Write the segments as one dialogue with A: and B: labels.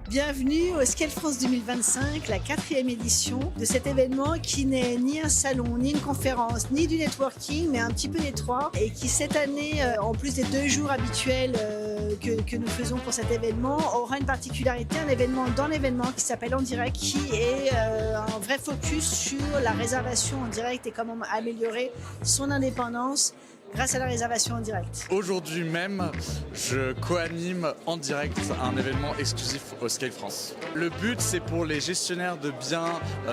A: Bienvenue au Scale France 2025, la 4e édition de cet événement qui n'est ni un salon, ni une conférence, ni du networking, mais un petit peu des trois. Et qui cette année, en plus des 2 jours habituels que nous faisons pour cet événement, aura une particularité, un événement dans l'événement qui s'appelle En Direct, qui est un vrai focus sur la réservation en direct et comment améliorer son indépendance grâce à la réservation en direct.
B: Aujourd'hui même, je co-anime en direct un événement exclusif au Scale France. Le but, c'est pour les gestionnaires de biens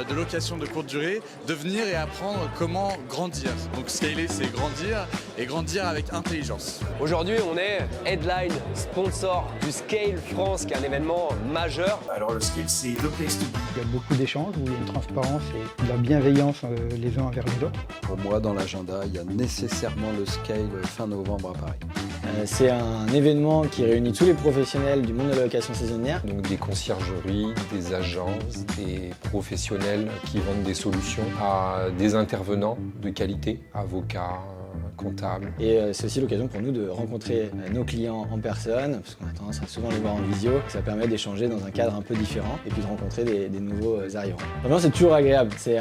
B: de location de courte durée de venir et apprendre comment grandir. Donc scaler, c'est grandir et grandir avec intelligence.
C: Aujourd'hui, on est headline sponsor du Scale France, qui est un événement majeur.
D: Alors le Scale, c'est the place to be.
E: Il y a beaucoup d'échanges, où il y a une transparence et de la bienveillance les uns envers les autres.
F: Pour moi, dans l'agenda, il y a nécessairement le Scale fin novembre à Paris.
G: C'est un événement qui réunit tous les professionnels du monde de la location saisonnière.
H: Donc des conciergeries, des agences, des professionnels qui vendent des solutions à des intervenants de qualité, avocats, comptables.
G: Et c'est aussi l'occasion pour nous de rencontrer nos clients en personne, parce qu'on a tendance à souvent les voir en visio. Ça permet d'échanger dans un cadre un peu différent et puis de rencontrer des nouveaux arrivants. Vraiment, c'est toujours agréable. C'est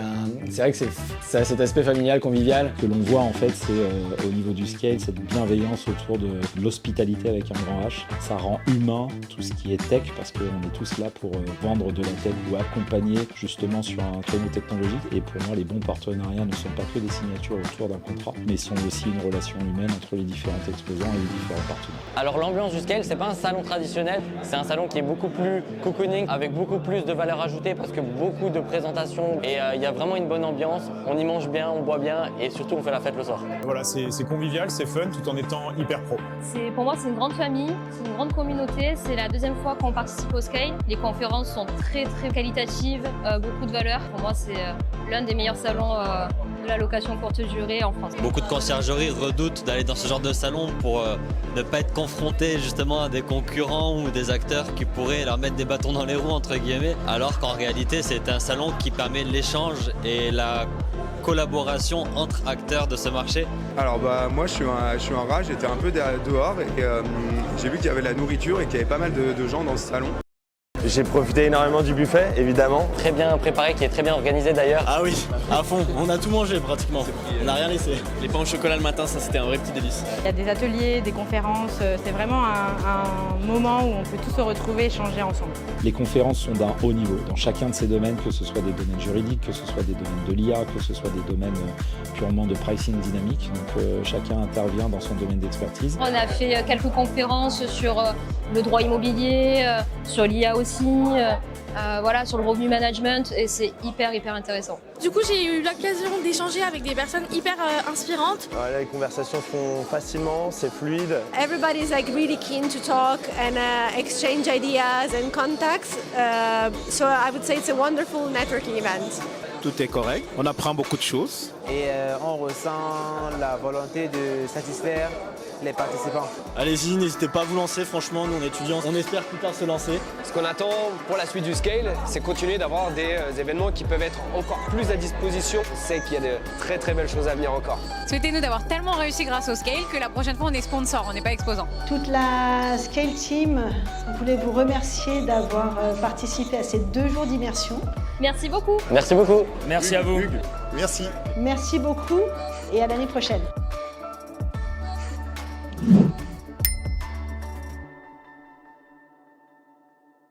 G: vrai que ça a cet aspect familial, convivial.
I: Ce que l'on voit en fait, c'est au niveau du Scale, cette bienveillance autour de l'hospitalité avec un grand H. Ça rend humain tout ce qui est tech, parce qu'on est tous là pour vendre de la tech ou accompagner justement sur un créneau technologique. Et pour moi, les bons partenariats ne sont pas que des signatures autour d'un contrat, mais sont aussi une relation humaine entre les différents exposants et les différents partenaires.
J: Alors l'ambiance du Scale, c'est pas un salon traditionnel, c'est un salon qui est beaucoup plus cocooning, avec beaucoup plus de valeur ajoutée, parce que beaucoup de présentations et il y a vraiment une bonne ambiance. On y mange bien, on boit bien et surtout on fait la fête le soir.
K: Voilà, c'est convivial, c'est fun tout en étant hyper pro.
L: Pour moi, c'est une grande famille, c'est une grande communauté. C'est la 2e fois qu'on participe au Scale. Les conférences sont très qualitatives, beaucoup de valeur. Pour moi, c'est l'un des meilleurs salons de la location courte durée en France.
M: Beaucoup de conciergeries redoutent d'aller dans ce genre de salon pour ne pas être confrontés justement à des concurrents ou des acteurs qui pourraient leur mettre des bâtons dans les roues entre guillemets, alors qu'en réalité c'est un salon qui permet l'échange et la collaboration entre acteurs de ce marché.
N: Alors moi je suis un rat, j'étais un peu dehors et j'ai vu qu'il y avait de la nourriture et qu'il y avait pas mal de gens dans ce salon.
O: J'ai profité énormément du buffet, évidemment.
J: Très bien préparé, qui est très bien organisé d'ailleurs.
M: Ah oui, à fond, on a tout mangé pratiquement, on n'a rien laissé. Les pains au chocolat le matin, ça c'était un vrai petit délice.
P: Il y a des ateliers, des conférences, c'est vraiment un moment où on peut tous se retrouver et échanger ensemble.
I: Les conférences sont d'un haut niveau dans chacun de ces domaines, que ce soit des domaines juridiques, que ce soit des domaines de l'IA, que ce soit des domaines purement de pricing dynamique. Donc chacun intervient dans son domaine d'expertise.
L: On a fait quelques conférences sur le droit immobilier, sur l'IA aussi, voilà, sur le revenu management, et c'est hyper intéressant.
Q: Du coup, j'ai eu l'occasion d'échanger avec des personnes hyper inspirantes.
O: Voilà, les conversations se font facilement, c'est fluide.
R: Everybody's like really keen to talk and exchange ideas and contacts. So I would say it's a wonderful networking event.
S: Tout est correct, on apprend beaucoup de choses.
T: Et on ressent la volonté de satisfaire les participants.
M: Allez-y, n'hésitez pas à vous lancer, franchement, nous on est étudiants, on espère plus tard se lancer.
C: Ce qu'on attend pour la suite du Scale, c'est continuer d'avoir des événements qui peuvent être encore plus à disposition. C'est qu'il y a de très belles choses à venir encore.
P: Souhaitez-nous d'avoir tellement réussi grâce au Scale que la prochaine fois on est sponsor, on n'est pas exposant.
A: Toute la Scale Team voulait vous remercier d'avoir participé à ces 2 jours d'immersion.
L: Merci beaucoup.
J: Merci beaucoup.
M: Merci à vous.
D: Merci.
A: Merci beaucoup et à l'année prochaine.